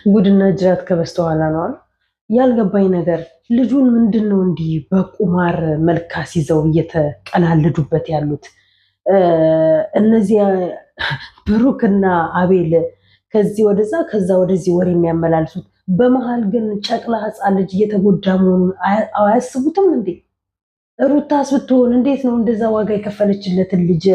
ጉድና ጅራት ከበስተኋላ ነው አሉ። ያልገባኝ ነገር ልጁን ምንድነው እንዲህ በቁማር መልካስ ይዘው እየተቀላለዱበት ያሉት እነዚህ ብሩክና አቤል ከዚህ ወደዛ ከዛ ወደዚህ ወሬ የሚያመላልሱት በመሃል ግን ጨቅላ ህፃን ልጅ እየተጎዳ መሆኑን አያስቡትም እንዴ? ሩታስ ብትሆን እንዴት ነው እንደዛ ዋጋ የከፈለችለትን ልጅ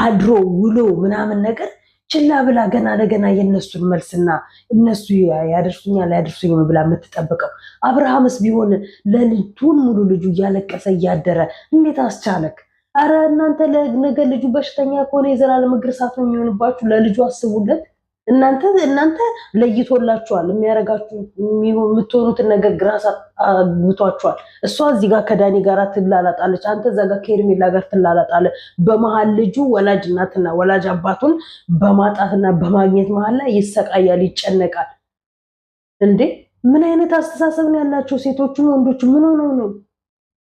አድሮ ውሎ ምናምን ነገር ችላ ብላ ገና ለገና የነሱን መልስና እነሱ ያደርሱኛል ያደርሱኝ ብላ የምትጠብቀው? አብርሃምስ ቢሆን ለልጁን ሙሉ ልጁ እያለቀሰ እያደረ እንዴት አስቻለክ? አረ እናንተ ለነገ ልጁ በሽተኛ ከሆነ የዘላለም ግርሳት ነው የሚሆንባችሁ። ለልጁ አስቡለት። እናንተ ለይቶላችኋል። የሚያረጋችሁ የምትሆኑትን ነገር ግራ አግብቷችኋል። እሷ እዚህ ጋር ከዳኒ ጋር ትላላጣለች፣ አንተ እዛ ጋር ከሄርሜላ ጋር ትላላጣለህ። በመሀል ልጁ ወላጅ እናትና ወላጅ አባቱን በማጣትና በማግኘት መሀል ላይ ይሰቃያል፣ ይጨነቃል። እንዴ ምን አይነት አስተሳሰብ ነው ያላቸው ሴቶቹም ወንዶቹ? ምን ሆነው ነው?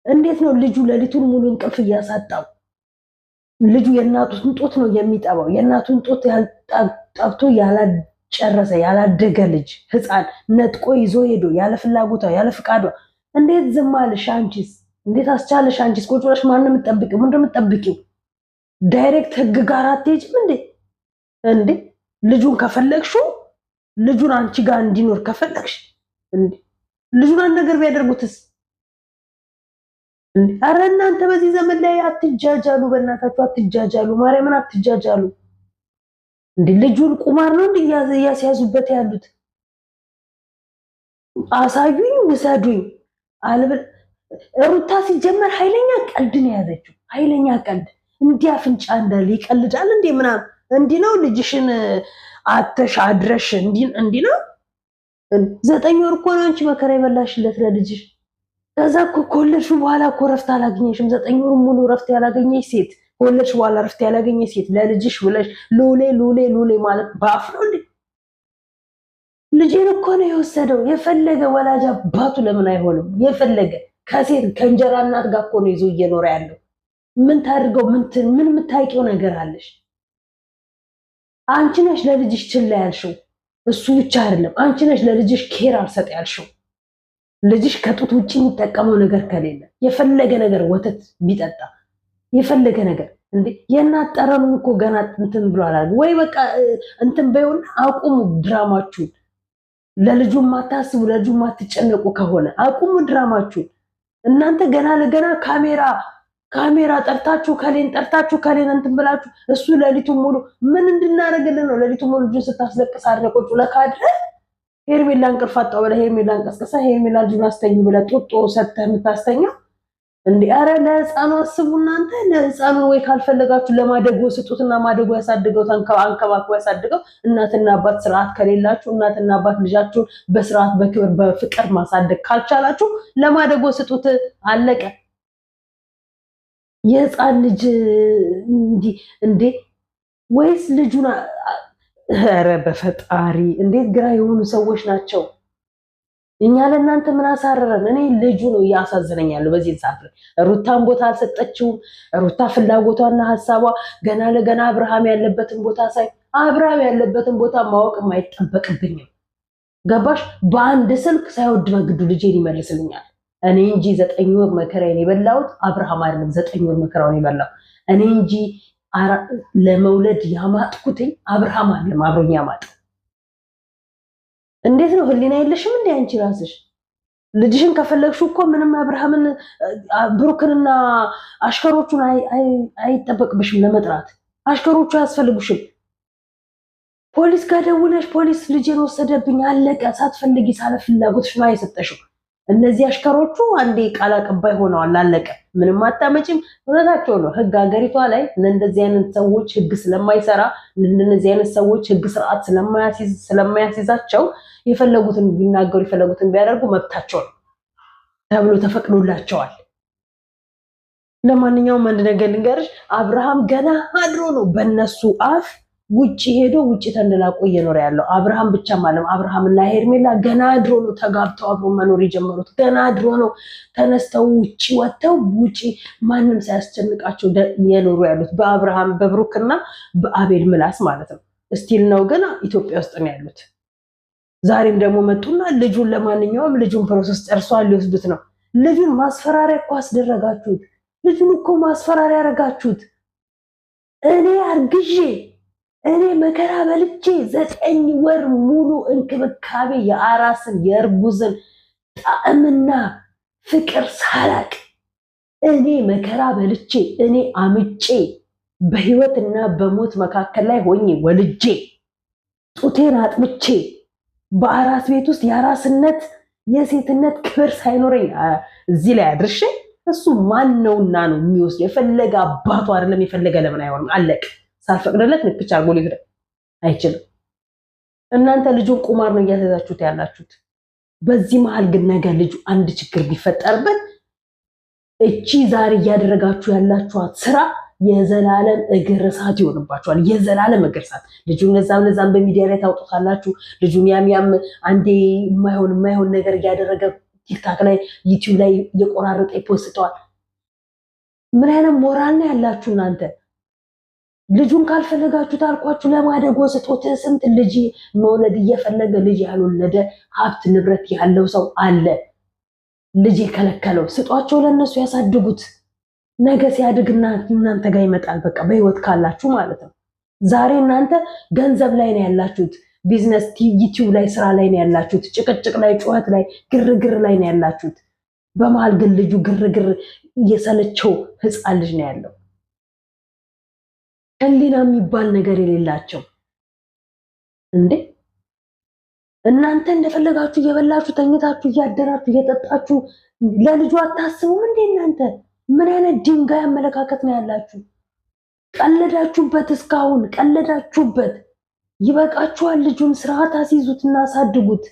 እንዴት ነው ልጁ ሌሊቱን ሙሉ እንቅልፍ እያሳጣው? ልጁ የእናቱን ጡት ነው የሚጠባው። የእናቱን ጡት ጠብቶ ያላጨረሰ ያላደገ ልጅ ህፃን ነጥቆ ይዞ ሄዶ ያለ ፍላጎቷ ያለ ፍቃዷ እንዴት ዝም አለሽ አንቺስ? እንዴት አስቻለሽ አንቺስ? ቁጭ ብለሽ ማን ነው የምትጠብቂው? ምንድን ነው የምትጠብቂው? ዳይሬክት ህግ ጋር አትሄጂም እንዴ? እንዴ ልጁን ከፈለግሽው ልጁን አንቺ ጋር እንዲኖር ከፈለግሽ እንዴ ልጁን አንድ ነገር ቢያደርጉትስ? አረ እናንተ በዚህ ዘመን ላይ አትጃጃሉ፣ በእናታችሁ አትጃጃሉ፣ ማርያምን አትጃጃሉ። እንዴ ልጁን ቁማር ነው እንዴ እያስያዙበት ያሉት? አሳዩኝ፣ ውሰዱኝ አልብል። ሩታ ሲጀመር ኃይለኛ ቀልድ ነው የያዘችው፣ ኃይለኛ ቀልድ። እንዲህ አፍንጫ እንዳለ ይቀልዳል እንዴ ምናምን። እንዲህ ነው ልጅሽን አተሽ አድረሽ እንዲህ ነው። 9 ወር እኮ ነው አንቺ መከራ የበላሽለት ለልጅሽ። ከዛ እኮ ከወለድሽ በኋላ እኮ ረፍት አላገኘሽም። 9 ወር ሙሉ ረፍት ያላገኘሽ ሴት፣ ከወለድሽ በኋላ ረፍት ያላገኘሽ ሴት ለልጅሽ ብለሽ ሉሌ ሉሌ ሉሌ ማለት በአፍ ነው እንዴ? ልጄን እኮ ነው የወሰደው። የፈለገ ወላጅ አባቱ ለምን አይሆንም? የፈለገ ከሴት ከእንጀራ እናት ጋር እኮ ነው ይዞ እየኖረ ያለው። ምን ታድርገው? ምን የምታውቂው ነገር አለሽ? አንቺ ነሽ ለልጅሽ ችላ ያልሽው። እሱ ብቻ አይደለም፣ አንቺ ነሽ ለልጅሽ ኬር አልሰጥ ያልሽው። ልጅሽ ከጡት ውጭ የሚጠቀመው ነገር ከሌለ የፈለገ ነገር ወተት ቢጠጣ የፈለገ ነገር እንዴ የእናት ጠረኑን እኮ ገና እንትን ብሏል ወይ? በቃ እንትን በይውና አቁሙ ድራማችሁን። ለልጁ ማታስቡ ለልጁ ማትጨነቁ ከሆነ አቁሙ ድራማችሁን። እናንተ ገና ለገና ካሜራ ጠርታችሁ ከሌን እንትን ብላችሁ እሱ ሌሊቱን ሙሉ ምን እንድናደርግልን ነው? ሌሊቱን ሙሉ ልጁን ስታስለቅስ አድነቆጩ ለካድረ ሄርሜላ እንቅልፍ አጣው ብለህ ሄርሜላ እንቀስቀሳ ሄርሜላ ልጁን አስተኙ ብለህ ጡጦ ሰጥተህ የምታስተኛው እንዴ? አረ ለህፃኑ አስቡ እናንተ። ለህፃኑ ወይ ካልፈለጋችሁ ለማደጎ ስጡትና ማደጎ ያሳድገው፣ አንከባክቦ ያሳድገው። እናትና አባት ስርዓት ከሌላችሁ፣ እናትና አባት ልጃችሁን በስርዓት በክብር በፍቅር ማሳደግ ካልቻላችሁ ለማደጎ ስጡት። አለቀ። የህፃን ልጅ እንዴ ወይስ ልጁን? ኧረ በፈጣሪ እንዴት ግራ የሆኑ ሰዎች ናቸው። እኛ ለእናንተ ምን አሳረረን? እኔ ልጁ ነው እያሳዘነኝ ያለው በዚህ ሰዓት ላይ። ሩታን ቦታ አልሰጠችውም። ሩታ ፍላጎቷና ሀሳቧ ገና ለገና አብርሃም ያለበትን ቦታ አብርሃም ያለበትን ቦታ ማወቅ የማይጠበቅብኝም። ገባሽ? በአንድ ስልክ ሳይወድ በግዱ ልጄን ይመልስልኛል። እኔ እንጂ 9 ወር መከራዬን የበላሁት አብርሃም አይደለም። 9 ወር መከራውን የበላው እኔ እንጂ ለመውለድ ያማጥኩትኝ አብርሃም አይደለም። አብሮኝ ያማጥ እንዴት ነው? ህሊና የለሽም እንዴ አንቺ ራስሽ? ልጅሽን ከፈለግሽው እኮ ምንም አብርሃምን ብሩክንና አሽከሮቹን አይጠበቅብሽም ለመጥራት። አሽከሮቹ አያስፈልጉሽም። ፖሊስ ጋር ደውለሽ ፖሊስ ልጄን ወሰደብኝ አለቀ። ሳትፈልጊ ሳለ ፍላጎትሽ ነው የሰጠሽው። እነዚህ አሽከሮቹ አንዴ ቃል አቀባይ ሆነዋል አለቀ። ምንም አታመጪም። እውነታቸው ነው። ህግ ሀገሪቷ ላይ ለእንደዚህ አይነት ሰዎች ህግ ስለማይሰራ ለእንደዚህ አይነት ሰዎች ህግ ስርዓት ስለማያስይዛቸው የፈለጉትን ቢናገሩ የፈለጉትን ቢያደርጉ መብታቸው ነው ተብሎ ተፈቅዶላቸዋል። ለማንኛውም አንድ ነገር ልንገርሽ፣ አብርሃም ገና አድሮ ነው በእነሱ አፍ ውጪ ሄዶ ውጪ ተንደላቆ እየኖረ ያለው። አብርሃም ብቻ ማለት አብርሃምና ሄርሜላ ገና ድሮ ነው ተጋብተው አብሮ መኖር የጀመሩት። ገና ድሮ ነው ተነስተው ውጪ ወጥተው ውጪ ማንም ሳያስጨንቃቸው እየኖሩ ያሉት በአብርሃም በብሩክና በአቤል ምላስ ማለት ነው። ስቲል ነው ግን ኢትዮጵያ ውስጥ ነው ያሉት። ዛሬም ደግሞ መጡና ልጁን ለማንኛውም ልጁን ፕሮሰስ ጨርሷል ሊወስዱት ነው። ልጁን ማስፈራሪያ እኮ አስደረጋችሁት። ልጁን እኮ ማስፈራሪያ ያደረጋችሁት። እኔ አርግዤ እኔ መከራ በልቼ 9 ወር ሙሉ እንክብካቤ የአራስን የእርጉዝን ጣዕምና ፍቅር ሳላቅ እኔ መከራ በልቼ እኔ አምጬ በህይወትና በሞት መካከል ላይ ሆኜ ወልጄ ጡቴን አጥብቼ በአራስ ቤት ውስጥ የአራስነት የሴትነት ክብር ሳይኖረኝ እዚህ ላይ አድርሼ እሱ ማን ነውና ነው የሚወስደው? የፈለገ አባቱ አይደለም የፈለገ ለምን አይሆንም? አለቅ ሳልፈቅድለት ንክች አርጎ ሊሄድ አይችልም። እናንተ ልጁን ቁማር ነው እያዘዛችሁት ያላችሁት። በዚህ መሀል ግን ነገ ልጁ አንድ ችግር ቢፈጠርበት እቺ ዛሬ እያደረጋችሁ ያላችኋት ስራ የዘላለም እግር እሳት ይሆንባችኋል። የዘላለም እግር እሳት። ልጁን ነዛም በሚዲያ ላይ ታውጡታላችሁ። ልጁን ያም አንዴ የማይሆን ነገር እያደረገ ቲክታክ ላይ ዩቲዩብ ላይ እየቆራረጠ ይፖስተዋል። ምን አይነት ሞራል ነው ያላችሁ እናንተ? ልጁን ካልፈለጋችሁት አልኳችሁ ለማደጎ ስጦት። ስንት ልጅ መውለድ እየፈለገ ልጅ ያልወለደ ሀብት ንብረት ያለው ሰው አለ። ልጅ የከለከለው ስጧቸው፣ ለነሱ ያሳድጉት። ነገ ሲያድግና እናንተ ጋር ይመጣል። በቃ በህይወት ካላችሁ ማለት ነው። ዛሬ እናንተ ገንዘብ ላይ ነው ያላችሁት፣ ቢዝነስ ዩቲዩብ ላይ ስራ ላይ ነው ያላችሁት፣ ጭቅጭቅ ላይ ጩኸት ላይ ግርግር ላይ ነው ያላችሁት። በመሀል ግን ልጁ ግርግር እየሰለቸው ህፃን ልጅ ነው ያለው። ህሊና የሚባል ነገር የሌላቸው እንዴ! እናንተ እንደፈለጋችሁ እየበላችሁ ተኝታችሁ እያደራችሁ እየጠጣችሁ ለልጁ አታስቡም እንዴ? እናንተ ምን አይነት ድንጋይ አመለካከት ነው ያላችሁ? ቀለዳችሁበት፣ እስካሁን ቀለዳችሁበት። ይበቃችኋል። ልጁን ስርዓት አስይዙትና አሳድጉት።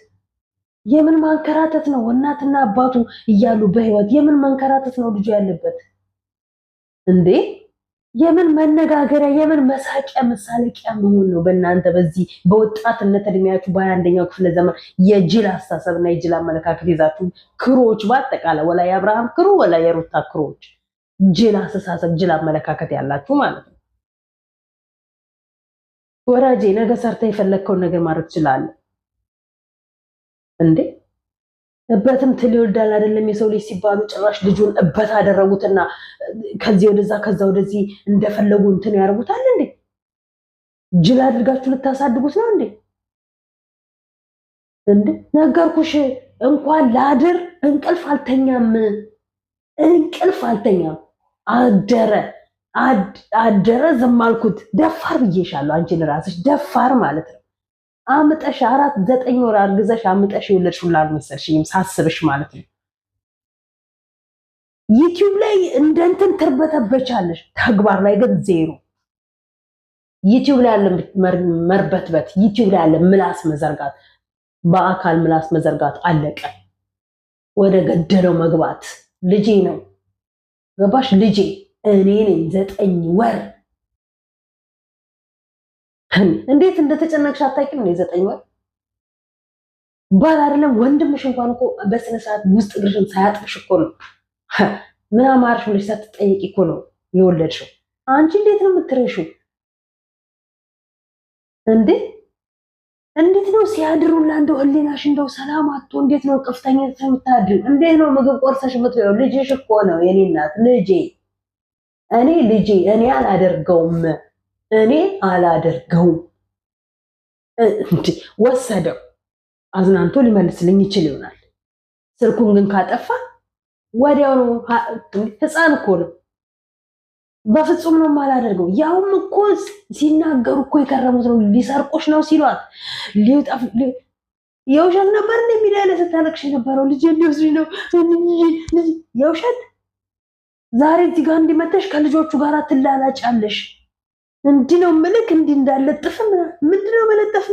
የምን ማንከራተት ነው? እናትና አባቱ እያሉ በህይወት የምን መንከራተት ነው ልጁ ያለበት እንዴ? የምን መነጋገሪያ የምን መሳቂያ መሳለቂያ መሆን ነው? በእናንተ በዚህ በወጣትነት እድሜያችሁ በ21ኛው ክፍለ ዘመን የጅል አስተሳሰብና የጅል አመለካከት ይዛችሁ ክሮች፣ በአጠቃላይ ወላ የአብርሃም ክሩ ወላ የሩታ ክሮች፣ ጅል አስተሳሰብ ጅል አመለካከት ያላችሁ ማለት ነው። ወራጄ ነገ ሰርተ የፈለግከውን ነገር ማድረግ ትችላለህ እንዴ? እበትም ትል ይወልዳል አይደለም የሰው ልጅ ሲባሉ ጭራሽ ልጁን እበት አደረጉትና ከዚህ ወደዛ ከዛ ወደዚህ እንደፈለጉ እንትን ያደርጉታል እንዴ? ጅል አድርጋችሁ ልታሳድጉት ነው እንዴ? እንዴ ነገርኩሽ። እንኳን ላድር እንቅልፍ አልተኛም። አደረ ዝም አልኩት። ደፋር ብዬሻለሁ። አንቺን ራስሽ ደፋር ማለት ነው። አምጠሽ 9 ወር አርግዘሽ አምጠሽ የወለድሽ ሁላ አልመሰልሽኝም ሳስብሽ ማለት ነው። ዩቲዩብ ላይ እንደንትን ትርበተበቻለሽ፣ ተግባር ላይ ግን ዜሮ። ዩቲዩብ ላይ ያለ መርበትበት፣ ዩቲዩብ ላይ ያለ ምላስ መዘርጋት፣ በአካል ምላስ መዘርጋት አለቀ። ወደ ገደለው መግባት። ልጄ ነው ገባሽ? ልጄ እኔ ነኝ 9 ወር እንዴት እንደተጨነቅሽ አታውቂም? ነው 9 ወር ባል አይደለም ወንድምሽ እንኳን እኮ በስነ ስርዓት ውስጥ እግርሽን ሳያጥብሽ እኮ ነው ምን አማርሽ ብለሽ ሳትጠይቂ እኮ ነው የወለድሽው። አንቺ እንዴት ነው የምትረሺው እንዴ? እንዴት ነው ሲያድሩላ እንደው ህሊናሽ እንደው ሰላም አጥቶ እንዴት ነው ቅፍተኛ የምታድር? እንዴት ነው ምግብ ቆርሰሽ የምትበይው? ልጅሽ እኮ ነው የኔ እናት። ልጄ እኔ አላደርገውም እንዴ? ወሰደው አዝናንቶ ሊመልስልኝ ይችል ይሆናል። ስልኩን ግን ካጠፋ ወዲያው ነው። ህፃን እኮ ነው። በፍጹም ነው የማላደርገው። ያውም እኮ ሲናገሩ እኮ የከረሙት ነው። ሊሰርቆሽ ነው ሲሏት የውሸት ነበር እንደ ሚዲያ ላይ ስታለቅሽ የነበረው ልጅ ሊወስድ ነው የውሸት። ዛሬ እዚህ ጋር እንዲመተሽ ከልጆቹ ጋር ትላላጫለሽ። እንዲህ ነው ምልክ እንዲህ እንዳለጥፍ ምንድን ነው መለጠፍ?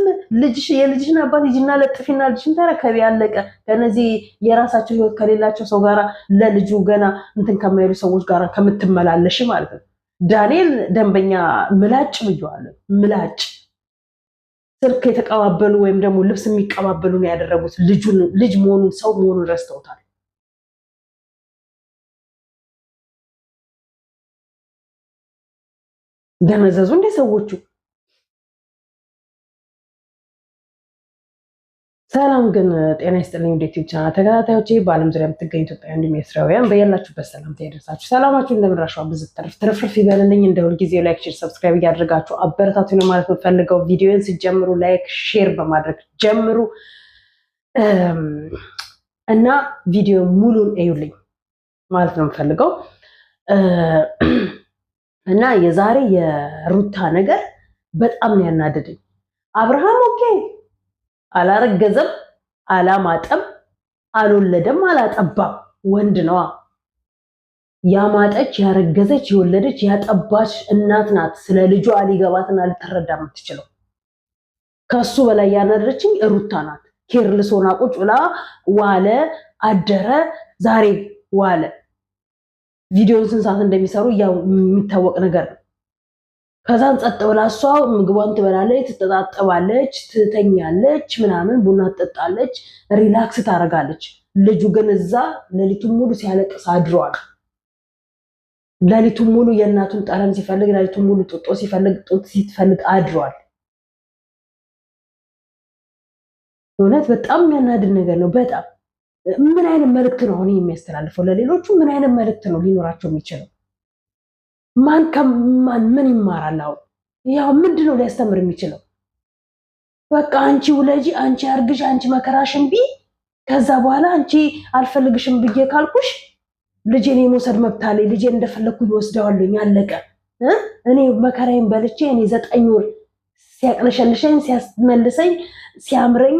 የልጅሽን አባት ሂጂና ለጥፊና ልጅሽን ተረከቢ። ያለቀ። ከነዚህ የራሳቸው ህይወት ከሌላቸው ሰው ጋር ለልጁ ገና እንትን ከማይሉ ሰዎች ጋር ከምትመላለሽ ማለት ነው። ዳንኤል ደንበኛ ምላጭ ብየዋለሁ። ምላጭ ስልክ የተቀባበሉ ወይም ደግሞ ልብስ የሚቀባበሉ ነው ያደረጉት። ልጅ መሆኑን ሰው መሆኑን ረስተውታል። ደነዘዙ እንደ ሰዎቹ ሰላም ግን ጤና ይስጥልኝ። ወደ ዩቲዩብ ቻናል ተከታታዮቼ በዓለም ዙሪያ የምትገኙ ኢትዮጵያውያን እንዲሁም ኤርትራውያን በያላችሁበት ሰላምታ ይድረሳችሁ። ሰላማችሁ እንደምንራሻው ብዙ ትርፍርፍ ይበልልኝ። እንደ ሁልጊዜው ላይክ፣ ሼር፣ ሰብስክራይብ እያደረጋችሁ አበረታቱኝ ማለት የምፈልገው ቪዲዮን ሲጀምሩ ላይክ፣ ሼር በማድረግ ጀምሩ እና ቪዲዮ ሙሉን እዩልኝ ማለት ነው የምፈልገው እና የዛሬ የሩታ ነገር በጣም ነው ያናደደኝ። አብርሃም ኦኬ አላረገዘም፣ አላማጠም፣ አልወለደም፣ አላጠባም። ወንድ ነዋ። ያማጠች፣ ያረገዘች፣ የወለደች፣ ያጠባች እናት ናት ስለ ልጇ ሊገባትና ልትረዳ የምትችለው። ከሱ በላይ ያናደደችኝ ሩታ ናት። ኬርልስ ሆና ቁጭ ብላ ዋለ አደረ፣ ዛሬ ዋለ። ቪዲዮን ስንት ሰዓት እንደሚሰሩ ያው የሚታወቅ ነገር ነው። ከዛን ጸጥ ብላ እሷ ምግቧን ትበላለች፣ ትጠጣጠባለች፣ ትተኛለች፣ ምናምን ቡና ትጠጣለች፣ ሪላክስ ታደርጋለች። ልጁ ግን እዛ ሌሊቱን ሙሉ ሲያለቅስ አድሯል። ሌሊቱን ሙሉ የእናቱን ጠረን ሲፈልግ፣ ሌሊቱን ሙሉ ጡጦ ሲፈልግ፣ ጡት ሲፈልግ አድሯል። እውነት በጣም የሚያናድድ ነገር ነው። በጣም ምን አይነት መልእክት ነው አሁን የሚያስተላልፈው ለሌሎቹ? ምን አይነት መልእክት ነው ሊኖራቸው የሚችለው? ማን ከማን ምን ይማራል? አሁን ያው ምንድነው ሊያስተምር የሚችለው? በቃ አንቺ ውለጂ፣ አንቺ አርግሽ፣ አንቺ መከራሽን ቢ ከዛ በኋላ አንቺ አልፈልግሽም ብዬ ካልኩሽ ልጄን የመውሰድ መብት አለኝ። ልጄን እንደፈለግኩ ይወስደዋለኝ። አለቀ። እኔ መከራዬን በልቼ እኔ 9 ወር ሲያቅለሸልሸኝ ሲያስመልሰኝ ሲያምረኝ፣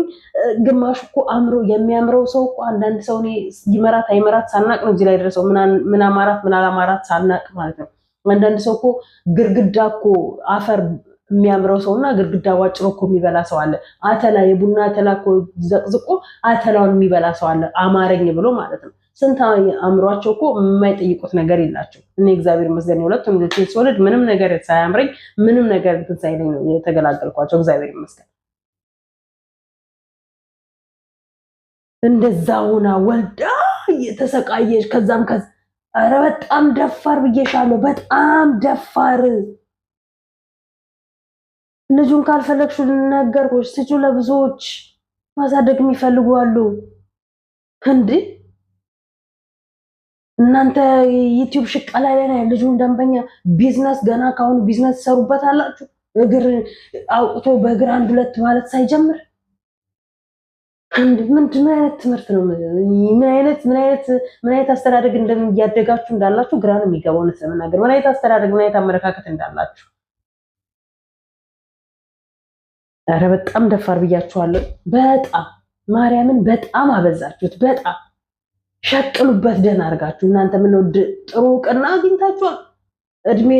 ግማሹ እኮ አምሮ የሚያምረው ሰው እኮ አንዳንድ ሰው እኔ ይመራት አይመራት ሳናቅ ነው እዚህ ላይ ደረሰው። ምን አማራት ምን አላማራት ሳናቅ ማለት ነው። አንዳንድ ሰው እኮ ግርግዳ እኮ አፈር የሚያምረው ሰውና ግርግዳ ዋጭሮ እኮ የሚበላ ሰው አለ። አተላ የቡና አተላ እኮ ዘቅዝቆ አተላውን የሚበላ ሰው አለ፣ አማረኝ ብሎ ማለት ነው። ስንት አምሯቸው እኮ የማይጠይቁት ነገር የላቸው። እኔ እግዚአብሔር ይመስገን የሁለቱም ልጆች ስወልድ ምንም ነገር ሳያምረኝ ምንም ነገር እንትን ሳይለኝ ነው የተገላገልኳቸው። እግዚአብሔር ይመስገን። እንደዛ ሆና ወልዳ የተሰቃየች ከዛም ኧረ በጣም ደፋር ብዬሻለሁ። በጣም ደፋር። ልጁን ካልፈለግሽ ልነገርኩሽ፣ ስጩ። ለብዙዎች ማሳደግ የሚፈልጉ አሉ። እንዴ እናንተ ዩቲዩብ ሽቀላ ላይ ነው ልጁን ደንበኛ ቢዝነስ ገና ካሁኑ ቢዝነስ ሰሩበት አላችሁ። እግር አውጥቶ በእግር 1 2 ማለት ሳይጀምር ምንድን አይነት ትምህርት ነው? ምን አይነት አስተዳደግ እያደጋችሁ እንዳላችሁ ግራ ነው የሚገባው። እውነት ለመናገር ምን አይነት አስተዳደግ ምን አይነት አመለካከት እንዳላችሁ። ኧረ በጣም ደፋር ብያችኋለሁ። በጣም ማርያምን በጣም አበዛችሁት። በጣም ሸቅሉበት ደህና አድርጋችሁ። እናንተ ምን ጥሩ እውቅና አግኝታችኋል። እድሜ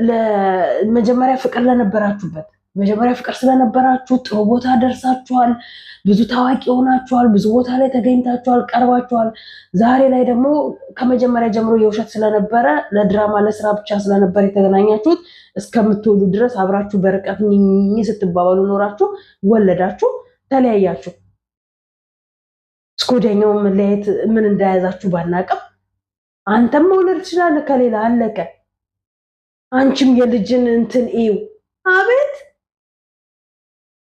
ለመጀመሪያ ፍቅር ለነበራችሁበት መጀመሪያ ፍቅር ስለነበራችሁ ጥሩ ቦታ ደርሳችኋል። ብዙ ታዋቂ ሆናችኋል። ብዙ ቦታ ላይ ተገኝታችኋል፣ ቀርባችኋል። ዛሬ ላይ ደግሞ ከመጀመሪያ ጀምሮ የውሸት ስለነበረ ለድራማ ለስራ ብቻ ስለነበር የተገናኛችሁት እስከምትወሉ ድረስ አብራችሁ በርቀት ስትባባሉ ኖራችሁ ወለዳችሁ፣ ተለያያችሁ። እስኮዲያኛው መለያየት ምን እንዳያዛችሁ ባናቅም አንተም መውለድ ትችላለህ ከሌላ አለቀ። አንቺም የልጅን እንትን እዩ። አቤት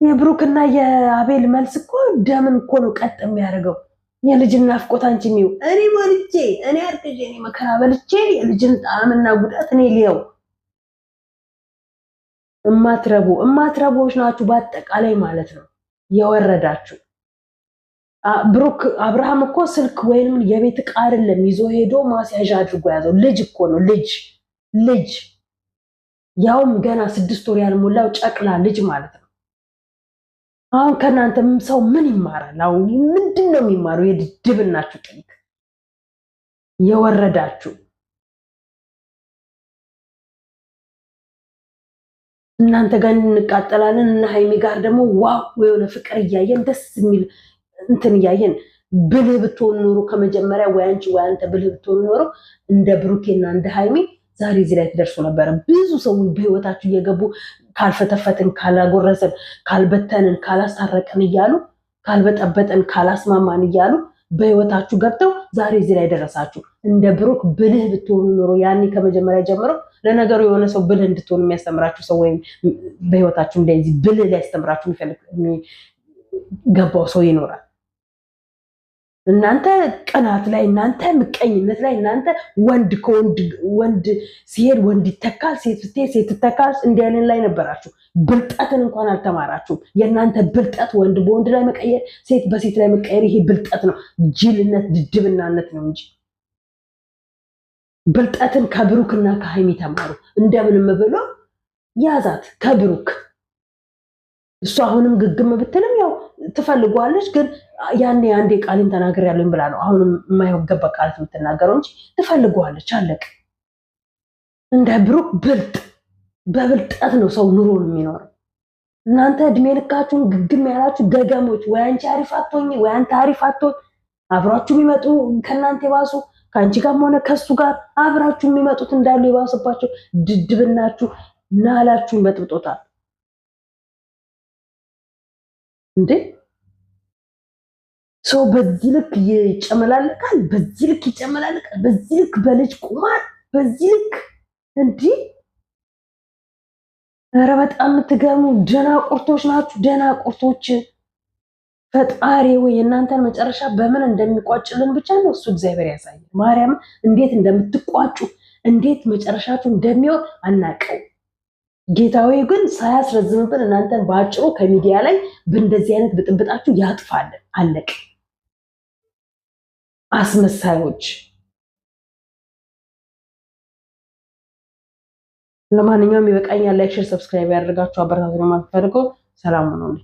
የብሩክና የአቤል መልስ እኮ ደምን እኮ ነው ቀጥ የሚያደርገው። የልጅን ናፍቆት አንቺ የሚው እኔ ወልጄ እኔ አርግዤ እኔ መከራ በልቼ የልጅን ጣዕምና ጉዳት እኔ ሊየው። እማትረቦች ናችሁ በአጠቃላይ ማለት ነው የወረዳችሁ። ብሩክ አብርሃም እኮ ስልክ ወይንም የቤት ዕቃ አይደለም ይዞ ሄዶ ማስያዣ አድርጎ ያዘው። ልጅ እኮ ነው ልጅ ያውም ገና 6 ወር ያልሞላው ጨቅላ ልጅ ማለት ነው። አሁን ከናንተ ሰው ምን ይማራል? አሁን ምንድነው የሚማረው? የድድብናችሁ ጥይት የወረዳችሁ እናንተ ጋር እንቃጠላለን እና ሃይሚ ጋር ደግሞ ዋው የሆነ ፍቅር እያየን ደስ የሚል እንትን እያየን ብልህ ብትሆን ኖሮ ከመጀመሪያ ወይ አንቺ ወይ አንተ ብልህ ብትሆን ኖሮ እንደ ብሩኬና እንደ ሃይሚ ዛሬ እዚህ ላይ ትደርሱ ነበረ። ብዙ ሰዎች በህይወታችሁ እየገቡ ካልፈተፈትን፣ ካላጎረሰን፣ ካልበተንን፣ ካላስታረቅን እያሉ ካልበጠበጠን፣ ካላስማማን እያሉ በህይወታችሁ ገብተው ዛሬ እዚህ ላይ ደረሳችሁ። እንደ ብሩክ ብልህ ብትሆኑ ኖሮ ያኔ ከመጀመሪያ ጀምሮ ለነገሩ የሆነ ሰው ብልህ እንድትሆኑ የሚያስተምራችሁ ሰው ወይም በህይወታችሁ እንደዚህ ብልህ ሊያስተምራችሁ ገባው ሰው ይኖራል። እናንተ ቅናት ላይ፣ እናንተ ምቀኝነት ላይ፣ እናንተ ወንድ ከወንድ ወንድ ሲሄድ ወንድ ይተካል፣ ሴት ስትሄድ ሴት ትተካል፣ እንዲህ አይነት ላይ ነበራችሁ። ብልጠትን እንኳን አልተማራችሁም። የእናንተ ብልጠት ወንድ በወንድ ላይ መቀየር፣ ሴት በሴት ላይ መቀየር፣ ይሄ ብልጠት ነው፣ ጅልነት፣ ድድብናነት ነው እንጂ ብልጠትን ከብሩክና ከሀይሚ ተማሩ። እንደምንም ብሎ ያዛት ከብሩክ። እሱ አሁንም ግግም ብትልም ያው ትፈልጓለች፣ ግን ያኔ አንዴ ቃልን ተናገር ያለኝ ብላ ነው አሁንም የማይገባ ቃላት የምትናገረው እንጂ ትፈልጓለች። አለቅ። እንደ ብሩክ ብልጥ በብልጠት ነው ሰው ኑሮን የሚኖረው። እናንተ እድሜ ልካችሁን ግግም ያላችሁ ገገሞች፣ ወይ አንቺ አሪፍ አትሆኝ፣ ወይ አንተ አሪፍ አትሆን። አብራችሁ የሚመጡ ከእናንተ የባሱ ከአንቺ ጋርም ሆነ ከሱ ጋር አብራችሁ የሚመጡት እንዳሉ የባሰባቸው ድድብናችሁ ናላችሁን በጥብጦታል እንዴ! ሰው በዚህ ልክ ይጨመላልቃል፣ በዚህ ልክ ይጨመላልቃል፣ በዚህ ልክ በልጅ ቁማር፣ በዚህ ልክ እንዲህ። ኧረ በጣም የምትገርሙ ደናቁርቶች ናችሁ፣ ደናቁርቶች። ፈጣሪ ወይ የእናንተን መጨረሻ በምን እንደሚቋጭልን ብቻ ነው እሱ እግዚአብሔር ያሳያል። ማርያም እንዴት እንደምትቋጩ እንዴት መጨረሻችሁ እንደሚሆን አናቀው። ጌታዊ ግን ሳያስረዝምብን እናንተን በአጭሩ ከሚዲያ ላይ በእንደዚህ አይነት ብጥብጣችሁ ያጥፋልን። አለቅ። አስመሳዮች። ለማንኛውም ይበቃኛል። ላይክ፣ ሼር፣ ሰብስክራይብ ያደርጋችሁ አበረታቱ ነው ማለት ፈልገው። ሰላም ሁኑልኝ።